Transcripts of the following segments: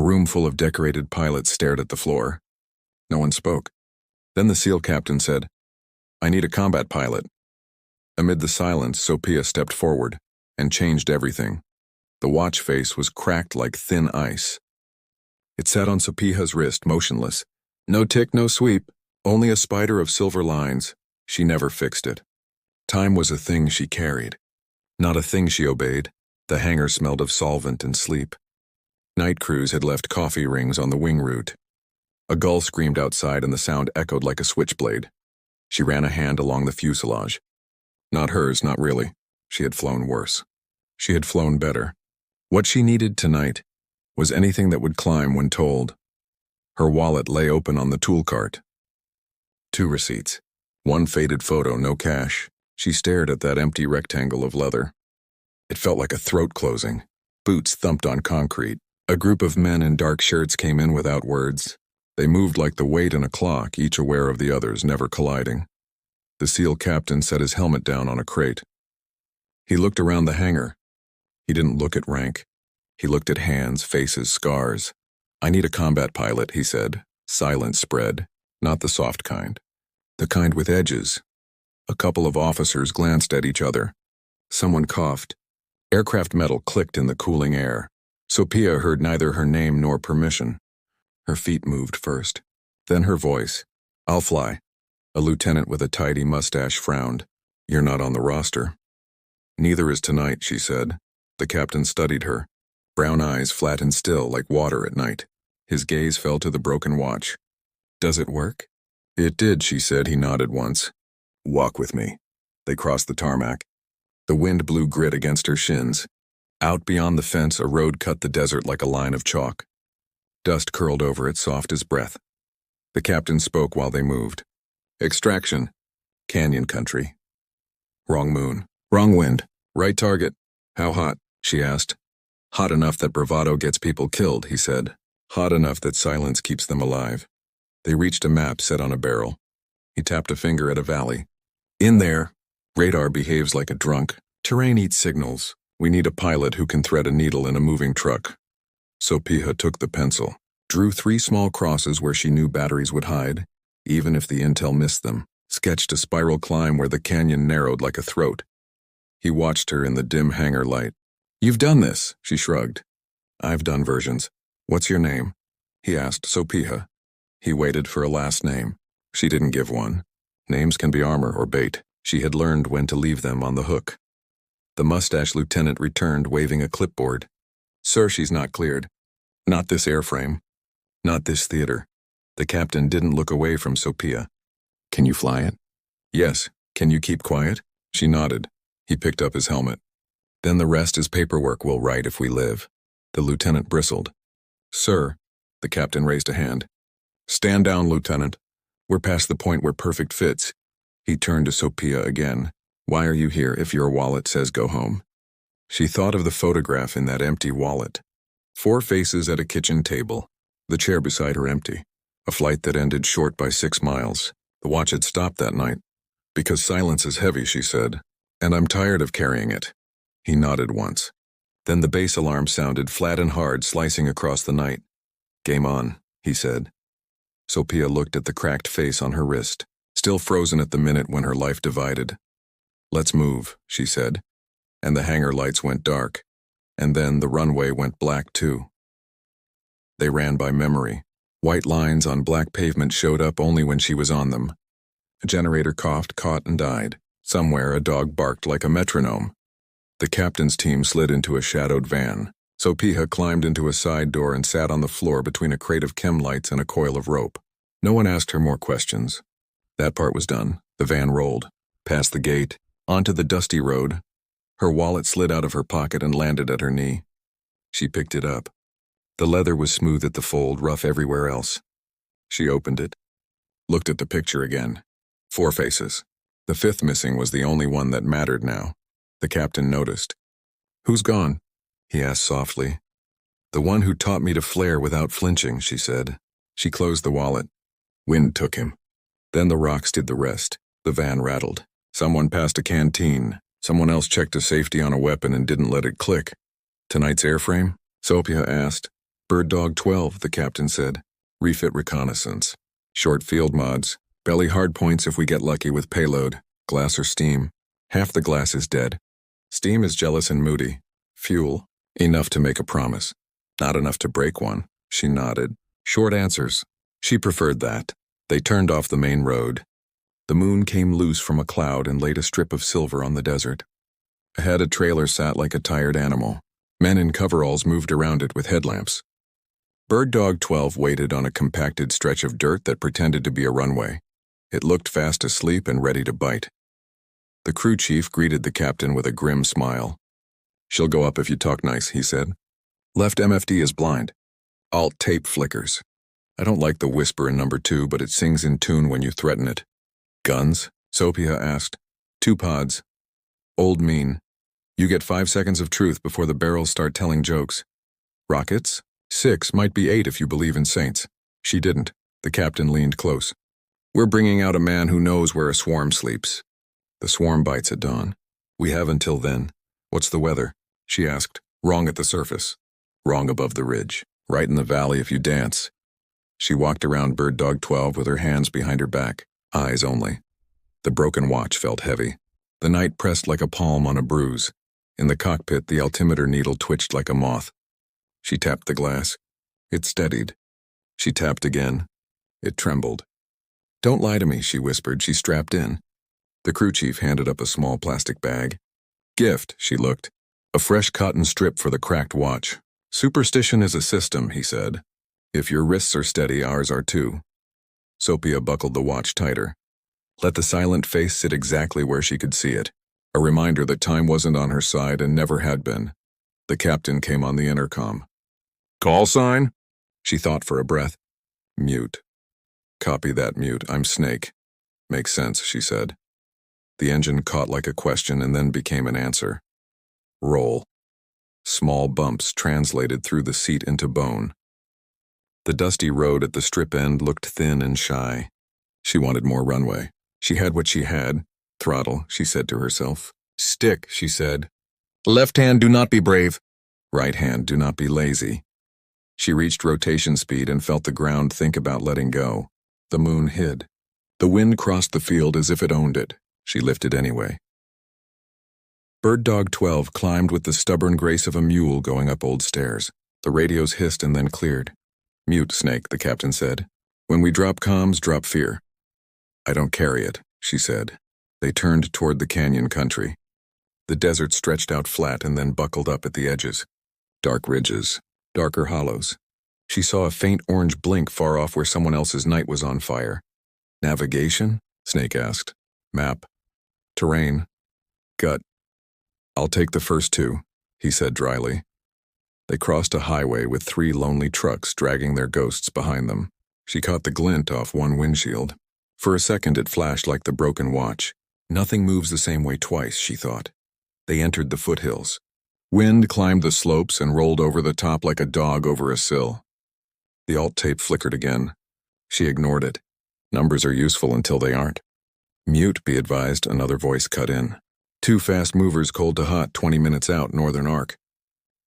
room full of decorated pilots stared at the floor. No one spoke. Then the SEAL captain said, "I need a combat pilot." Amid the silence, Sopiha stepped forward and changed everything. The watch face was cracked like thin ice. It sat on Sopiha's wrist, motionless. No tick, no sweep, only a spider of silver lines. She never fixed it. Time was a thing she carried, not a thing she obeyed. The hangar smelled of solvent and sleep. Night crews had left coffee rings on the wing route. A gull screamed outside and the sound echoed like a switchblade. She ran a hand along the fuselage. Not hers, not really. She had flown worse. She had flown better. What she needed tonight was anything that would climb when told. Her wallet lay open on the tool cart. 2 receipts. 1 faded photo, no cash. She stared at that empty rectangle of leather. It felt like a throat closing. Boots thumped on concrete. A group of men in dark shirts came in without words. They moved like the weight in a clock, each aware of the others, never colliding. The SEAL captain set his helmet down on a crate. He looked around the hangar. He didn't look at rank. He looked at hands, faces, scars. "I need a combat pilot," he said. Silence spread. Not the soft kind. The kind with edges. A couple of officers glanced at each other. Someone coughed. Aircraft metal clicked in the cooling air. Sopiha heard neither her name nor permission. Her feet moved first. Then her voice. "I'll fly." A lieutenant with a tidy mustache frowned. "You're not on the roster." "Neither is tonight," she said. The captain studied her. Brown eyes flat and still like water at night. His gaze fell to the broken watch. "Does it work?" "It did," she said. He nodded once. "Walk with me." They crossed the tarmac. The wind blew grit against her shins. Out beyond the fence, a road cut the desert like a line of chalk. Dust curled over it, soft as breath. The captain spoke while they moved. "Extraction. Canyon country." "Wrong moon. Wrong wind. Right target." "How hot?" she asked. "Hot enough that bravado gets people killed," he said. "Hot enough that silence keeps them alive." They reached a map set on a barrel. He tapped a finger at a valley. "In there. Radar behaves like a drunk. Terrain eats signals. We need a pilot who can thread a needle in a moving truck." Sopiha took the pencil, drew 3 small crosses where she knew batteries would hide, even if the intel missed them, sketched a spiral climb where the canyon narrowed like a throat. He watched her in the dim hangar light. "You've done this," she shrugged. "I've done versions. What's your name?" he asked Sopiha. He waited for a last name. She didn't give one. Names can be armor or bait. She had learned when to leave them on the hook. The mustache lieutenant returned, waving a clipboard. "Sir, she's not cleared. Not this airframe. Not this theater." The captain didn't look away from Sopiha. "Can you fly it?" "Yes. Can you keep quiet?" She nodded. He picked up his helmet. "Then the rest is paperwork we'll write if we live." The lieutenant bristled. "Sir," the captain raised a hand. "Stand down, Lieutenant. We're past the point where perfect fits." He turned to Sopiha again. "Why are you here if your wallet says go home?" She thought of the photograph in that empty wallet. 4 faces at a kitchen table. The chair beside her empty. A flight that ended short by 6 miles. The watch had stopped that night. "Because silence is heavy," she said. "And I'm tired of carrying it." He nodded once. Then the base alarm sounded flat and hard, slicing across the night. "Game on," he said. Sopiha looked at the cracked face on her wrist, still frozen at the minute when her life divided. "Let's move," she said. And the hangar lights went dark. And then the runway went black too. They ran by memory. White lines on black pavement showed up only when she was on them. A generator coughed, caught, and died. Somewhere a dog barked like a metronome. The captain's team slid into a shadowed van. Sopiha climbed into a side door and sat on the floor between a crate of chem lights and a coil of rope. No one asked her more questions. That part was done. The van rolled. Past the gate, onto the dusty road. Her wallet slid out of her pocket and landed at her knee. She picked it up. The leather was smooth at the fold, rough everywhere else. She opened it. Looked at the picture again. 4 faces. The 5th missing was the only one that mattered now. The captain noticed. "Who's gone?" he asked softly. "The one who taught me to flare without flinching," she said. She closed the wallet. Wind took him. Then the rocks did the rest. The van rattled. Someone passed a canteen. Someone else checked a safety on a weapon and didn't let it click. "Tonight's airframe?" Sopiha asked. Bird Dog 12, the captain said. Refit reconnaissance. Short field mods. Belly hardpoints if we get lucky with payload. Glass or steam. Half the glass is dead. Steam is jealous and moody. Fuel. Enough to make a promise. Not enough to break one. She nodded. Short answers. She preferred that. They turned off the main road. The moon came loose from a cloud and laid a strip of silver on the desert. Ahead, a trailer sat like a tired animal. Men in coveralls moved around it with headlamps. Bird Dog 12 waited on a compacted stretch of dirt that pretended to be a runway. It looked fast asleep and ready to bite. The crew chief greeted the captain with a grim smile. She'll go up if you talk nice, he said. Left MFD is blind. Alt tape flickers. I don't like the whisper in number 2, but it sings in tune when you threaten it. Guns? Sopiha asked. 2 pods. Old mean. You get 5 seconds of truth before the barrels start telling jokes. Rockets? 6, might be 8 if you believe in saints. She didn't. The captain leaned close. We're bringing out a man who knows where a swarm sleeps. The swarm bites at dawn. We have until then. What's the weather? She asked. Wrong at the surface. Wrong above the ridge. Right in the valley if you dance. She walked around Bird Dog 12 with her hands behind her back, eyes only. The broken watch felt heavy. The night pressed like a palm on a bruise. In the cockpit, the altimeter needle twitched like a moth. She tapped the glass. It steadied. She tapped again. It trembled. Don't lie to me, she whispered. She strapped in. The crew chief handed up a small plastic bag. Gift, she looked. A fresh cotton strip for the cracked watch. Superstition is a system, he said. If your wrists are steady, ours are too. Sopiha buckled the watch tighter. Let the silent face sit exactly where she could see it. A reminder that time wasn't on her side and never had been. The captain came on the intercom. Call sign? She thought for a breath. Mute. Copy that, mute. I'm Snake. Makes sense, she said. The engine caught like a question and then became an answer. Roll. Small bumps translated through the seat into bone. The dusty road at the strip end looked thin and shy. She wanted more runway. She had what she had. Throttle, she said to herself. Stick, she said. Left hand, do not be brave. Right hand, do not be lazy. She reached rotation speed and felt the ground think about letting go. The moon hid. The wind crossed the field as if it owned it. She lifted anyway. Bird Dog 12 climbed with the stubborn grace of a mule going up old stairs. The radios hissed and then cleared. Mute, Snake, the captain said. When we drop comms, drop fear. I don't carry it, she said. They turned toward the canyon country. The desert stretched out flat and then buckled up at the edges. Dark ridges, darker hollows. She saw a faint orange blink far off where someone else's night was on fire. Navigation? Snake asked. Map. Terrain. Gut. I'll take the first 2, he said dryly. They crossed a highway with 3 lonely trucks dragging their ghosts behind them. She caught the glint off one windshield. For a second it flashed like the broken watch. Nothing moves the same way twice, she thought. They entered the foothills. Wind climbed the slopes and rolled over the top like a dog over a sill. The alt tape flickered again. She ignored it. Numbers are useful until they aren't. Mute, be advised, another voice cut in. 2 fast movers cold to hot 20 minutes out, northern arc.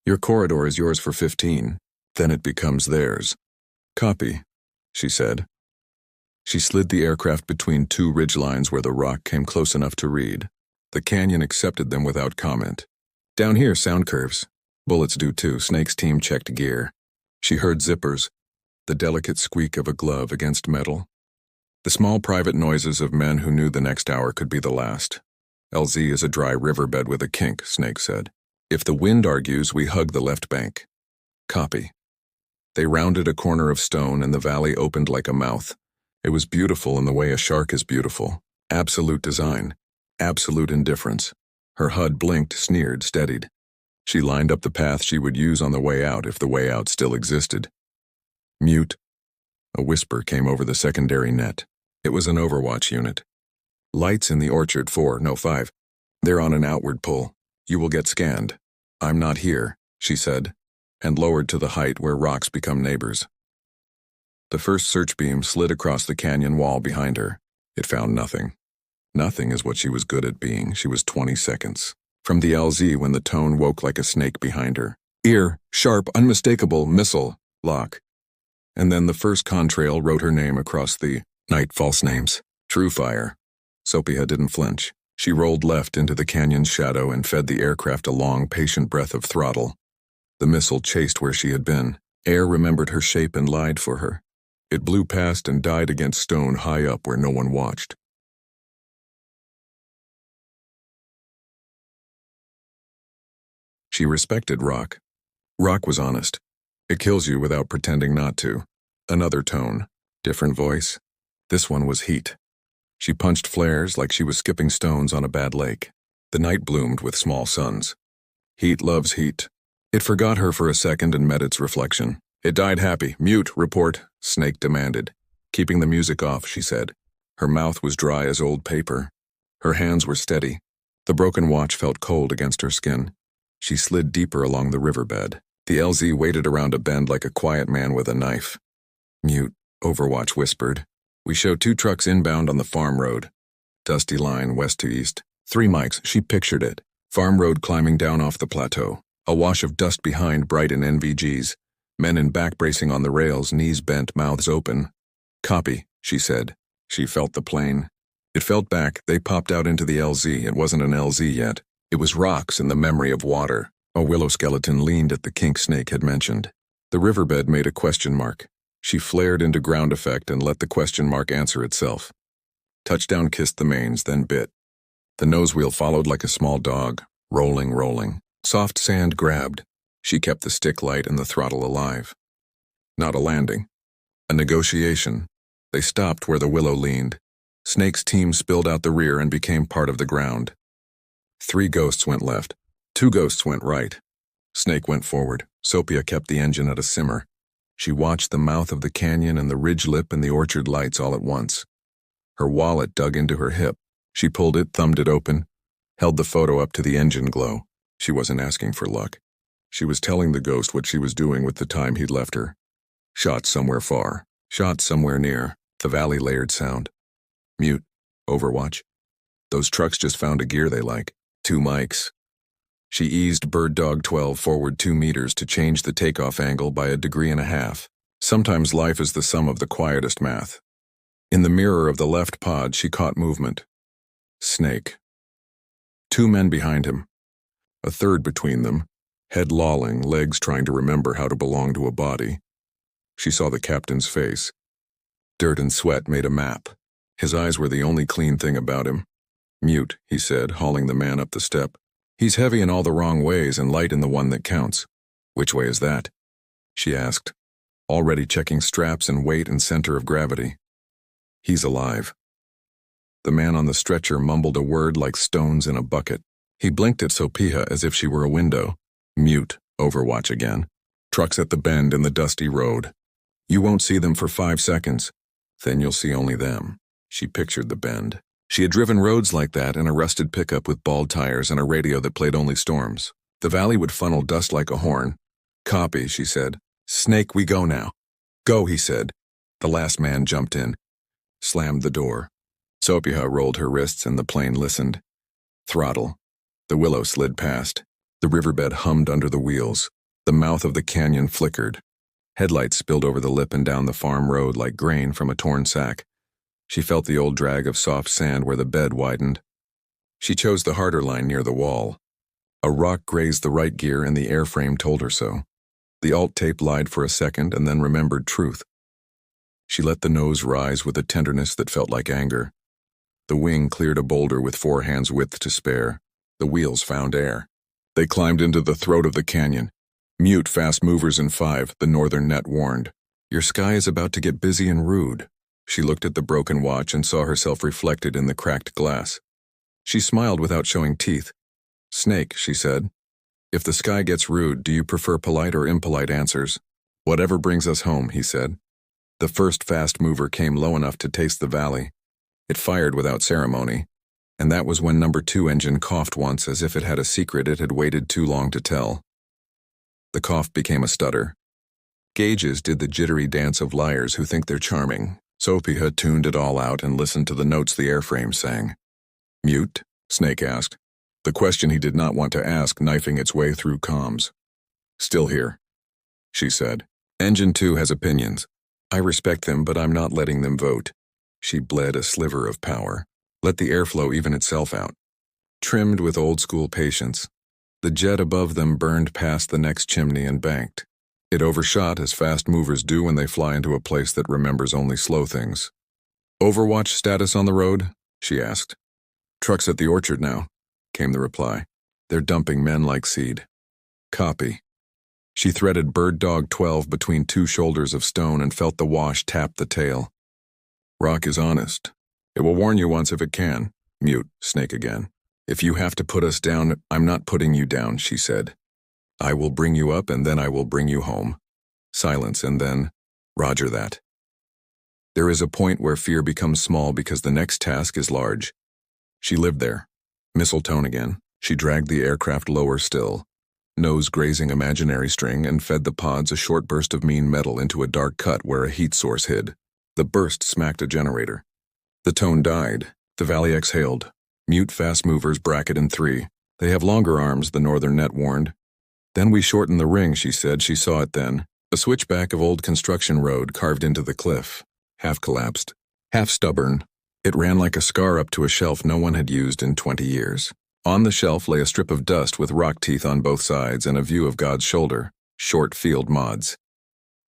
Your corridor is yours for 15. Then it becomes theirs. Copy, she said. She slid the aircraft between 2 ridgelines where the rock came close enough to read. The canyon accepted them without comment. Down here, sound curves. Bullets do too. Snake's team checked gear. She heard zippers, the delicate squeak of a glove against metal. The small private noises of men who knew the next hour could be the last. LZ is a dry riverbed with a kink, Snake said. If the wind argues, we hug the left bank. Copy. They rounded a corner of stone and the valley opened like a mouth. It was beautiful in the way a shark is beautiful. Absolute design. Absolute indifference. Her HUD blinked, sneered, steadied. She lined up the path she would use on the way out if the way out still existed. Mute. A whisper came over the secondary net. It was an Overwatch unit. Lights in the orchard 4, no 5. They're on an outward pull. You will get scanned. I'm not here, she said, and lowered to the height where rocks become neighbors. The first search beam slid across the canyon wall behind her. It found nothing. Nothing is what she was good at being. She was 20 seconds. From the LZ when the tone woke like a snake behind her. Ear, sharp, unmistakable, missile. lock. And then the first contrail wrote her name across the night. False names. True fire. Sopiha didn't flinch. She rolled left into the canyon's shadow and fed the aircraft a long, patient breath of throttle. The missile chased where she had been. Air remembered her shape and lied for her. It blew past and died against stone high up where no one watched. She respected rock. Rock was honest. It kills you without pretending not to. Another tone. Different voice. This one was heat. She punched flares like she was skipping stones on a bad lake. The night bloomed with small suns. Heat loves heat. It forgot her for a second and met its reflection. It died happy. Mute, report, Snake demanded. Keeping the music off, she said. Her mouth was dry as old paper. Her hands were steady. The broken watch felt cold against her skin. She slid deeper along the riverbed. The LZ waited around a bend like a quiet man with a knife. Mute, Overwatch whispered. We show 2 trucks inbound on the farm road. Dusty line west to east. 3 mics, she pictured it. Farm road climbing down off the plateau. A wash of dust behind, bright in NVGs. Men in back bracing on the rails, knees bent, mouths open. Copy, she said. She felt the plane. It felt back. They popped out into the LZ. It wasn't an LZ yet. It was rocks in the memory of water. A willow skeleton leaned at the kink Snake had mentioned. The riverbed made a question mark. She flared into ground effect and let the question mark answer itself. Touchdown kissed the mains, then bit. The nose wheel followed like a small dog, rolling, rolling. Soft sand grabbed. She kept the stick light and the throttle alive. Not a landing. A negotiation. They stopped where the willow leaned. Snake's team spilled out the rear and became part of the ground. 3 ghosts went left. 2 ghosts went right. Snake went forward. Sopiha kept the engine at a simmer. She watched the mouth of the canyon and the ridge lip and the orchard lights all at once. Her wallet dug into her hip. She pulled it, thumbed it open, held the photo up to the engine glow. She wasn't asking for luck. She was telling the ghost what she was doing with the time he'd left her. Shot somewhere far. Shot somewhere near. The valley layered sound. Mute. Overwatch. Those trucks just found a gear they like. 2 mics. She eased Bird Dog 12 forward 2 meters to change the takeoff angle by 1.5 degrees. Sometimes life is the sum of the quietest math. In the mirror of the left pod, she caught movement. Snake. 2 men behind him. A third between them, head lolling, legs trying to remember how to belong to a body. She saw the captain's face. Dirt and sweat made a map. His eyes were the only clean thing about him. Mute, he said, hauling the man up the step. He's heavy in all the wrong ways and light in the one that counts. Which way is that? She asked, already checking straps and weight and center of gravity. He's alive. The man on the stretcher mumbled a word like stones in a bucket. He blinked at Sopiha as if she were a window. Mute, Overwatch again. Trucks at the bend in the dusty road. You won't see them for 5 seconds. Then you'll see only them. She pictured the bend. She had driven roads like that in a rusted pickup with bald tires and a radio that played only storms. The valley would funnel dust like a horn. Copy, she said. Snake, we go now. Go, he said. The last man jumped in. Slammed the door. Sopiha rolled her wrists and the plane listened. Throttle. The willow slid past. The riverbed hummed under the wheels. The mouth of the canyon flickered. Headlights spilled over the lip and down the farm road like grain from a torn sack. She felt the old drag of soft sand where the bed widened. She chose the harder line near the wall. A rock grazed the right gear and the airframe told her so. The alt tape lied for a second and then remembered truth. She let the nose rise with a tenderness that felt like anger. The wing cleared a boulder with 4 hands' width to spare. The wheels found air. They climbed into the throat of the canyon. Mute, fast movers in 5, the northern net warned. Your sky is about to get busy and rude. She looked at the broken watch and saw herself reflected in the cracked glass. She smiled without showing teeth. Snake, she said. If the sky gets rude, do you prefer polite or impolite answers? Whatever brings us home, he said. The first fast mover came low enough to taste the valley. It fired without ceremony, and that was when number 2 engine coughed once as if it had a secret it had waited too long to tell. The cough became a stutter. Gauges did the jittery dance of liars who think they're charming. Sopiha tuned it all out and listened to the notes the airframe sang. Mute? Snake asked. The question he did not want to ask knifing its way through comms. Still here, she said. Engine 2 has opinions. I respect them, but I'm not letting them vote. She bled a sliver of power. Let the airflow even itself out. Trimmed with old-school patience, the jet above them burned past the next chimney and banked. It overshot as fast movers do when they fly into a place that remembers only slow things. Overwatch status on the road? She asked. Trucks at the orchard now, came the reply. They're dumping men like seed. Copy. She threaded Bird Dog 12 between two shoulders of stone and felt the wash tap the tail. Rock is honest. It will warn you once if it can. Mute, Snake again. If you have to put us down, I'm not putting you down, she said. I will bring you up and then I will bring you home. Silence and then, Roger that. There is a point where fear becomes small because the next task is large. She lived there. Missile tone again. She dragged the aircraft lower still, nose grazing imaginary string, and fed the pods a short burst of mean metal into a dark cut where a heat source hid. The burst smacked a generator. The tone died. The valley exhaled. Mute fast movers bracket in 3. They have longer arms, the northern net warned. Then we shorten the ring, she said. She saw it then. A switchback of old construction road carved into the cliff. Half collapsed. Half stubborn. It ran like a scar up to a shelf no one had used in 20 years. On the shelf lay a strip of dust with rock teeth on both sides and a view of God's shoulder. Short field mods.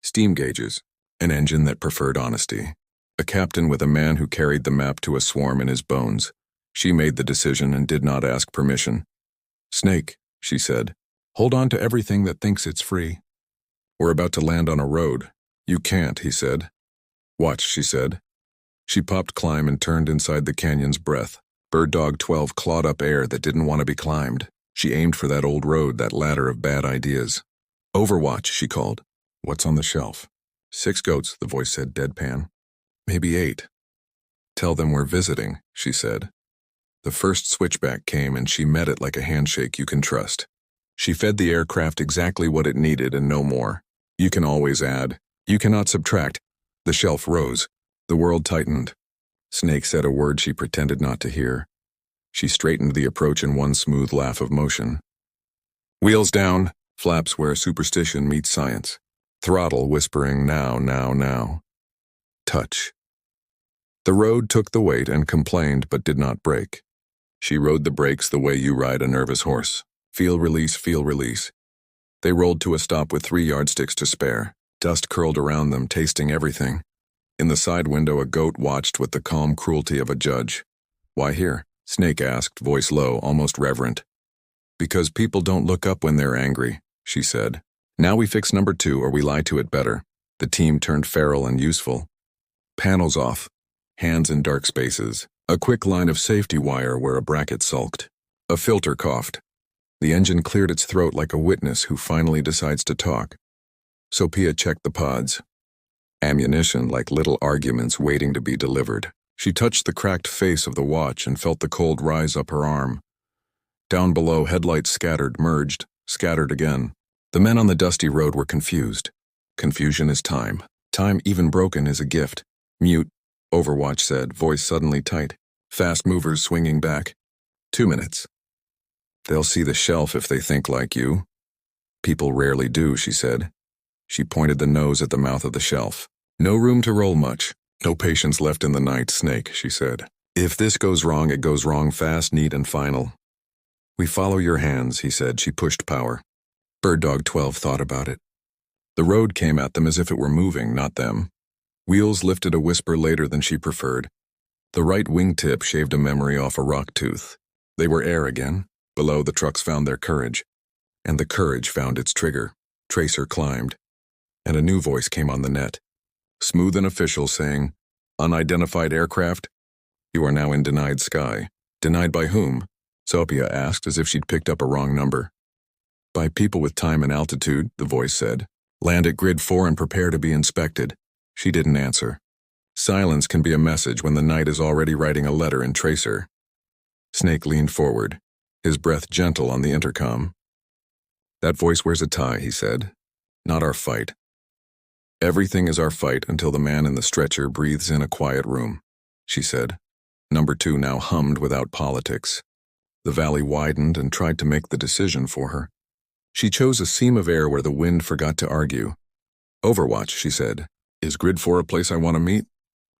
Steam gauges. An engine that preferred honesty. A captain with a man who carried the map to a swarm in his bones. She made the decision and did not ask permission. Snake, she said. Hold on to everything that thinks it's free. We're about to land on a road. You can't, he said. Watch, she said. She popped climb and turned inside the canyon's breath. Bird Dog 12 clawed up air that didn't want to be climbed. She aimed for that old road, that ladder of bad ideas. Overwatch, she called. What's on the shelf? 6 goats, the voice said deadpan. Maybe 8. Tell them we're visiting, she said. The first switchback came and she met it like a handshake you can trust. She fed the aircraft exactly what it needed and no more. You can always add. You cannot subtract. The shelf rose. The world tightened. Snake said a word she pretended not to hear. She straightened the approach in one smooth laugh of motion. Wheels down, flaps where superstition meets science. Throttle whispering now, now, now. Touch. The road took the weight and complained but did not break. She rode the brakes the way you ride a nervous horse. Feel release, feel release. They rolled to a stop with 3 yardsticks to spare. Dust curled around them, tasting everything. In the side window, a goat watched with the calm cruelty of a judge. Why here? Snake asked, voice low, almost reverent. Because people don't look up when they're angry, she said. Now we fix number 2 or we lie to it better. The team turned feral and useful. Panels off. Hands in dark spaces. A quick line of safety wire where a bracket sulked. A filter coughed. The engine cleared its throat like a witness who finally decides to talk. Sopiha checked the pods. Ammunition like little arguments waiting to be delivered. She touched the cracked face of the watch and felt the cold rise up her arm. Down below, headlights scattered, merged, scattered again. The men on the dusty road were confused. Confusion is time. Time, even broken, is a gift. Mute, Overwatch said, voice suddenly tight. Fast movers swinging back. 2 minutes. They'll see the shelf if they think like you. People rarely do, she said. She pointed the nose at the mouth of the shelf. No room to roll much. No patience left in the night, Snake, she said. If this goes wrong, it goes wrong fast, neat, and final. We follow your hands, he said. She pushed power. Bird Dog 12 thought about it. The road came at them as if it were moving, not them. Wheels lifted a whisper later than she preferred. The right wingtip shaved a memory off a rock tooth. They were air again. Below, the trucks found their courage. And the courage found its trigger. Tracer climbed. And a new voice came on the net. Smooth and official, saying, Unidentified aircraft? You are now in denied sky. Denied by whom? Sopiha asked, as if she'd picked up a wrong number. By people with time and altitude, the voice said. Land at grid 4 and prepare to be inspected. She didn't answer. Silence can be a message when the night is already writing a letter in Tracer. Snake leaned forward, his breath gentle on the intercom. That voice wears a tie, he said. Not our fight. Everything is our fight until the man in the stretcher breathes in a quiet room, she said. Number 2 now hummed without politics. The valley widened and tried to make the decision for her. She chose a seam of air where the wind forgot to argue. Overwatch, she said. Is Grid 4 a place I want to meet?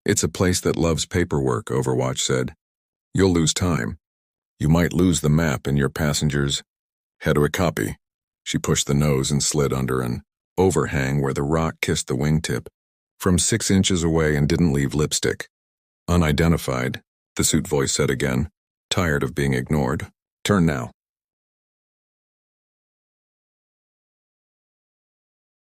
It's a place that loves paperwork, Overwatch said. You'll lose time. You might lose the map and your passengers. How do I copy? She pushed the nose and slid under an overhang where the rock kissed the wingtip, from 6 inches away and didn't leave lipstick. Unidentified, the suit voice said again, tired of being ignored. Turn now.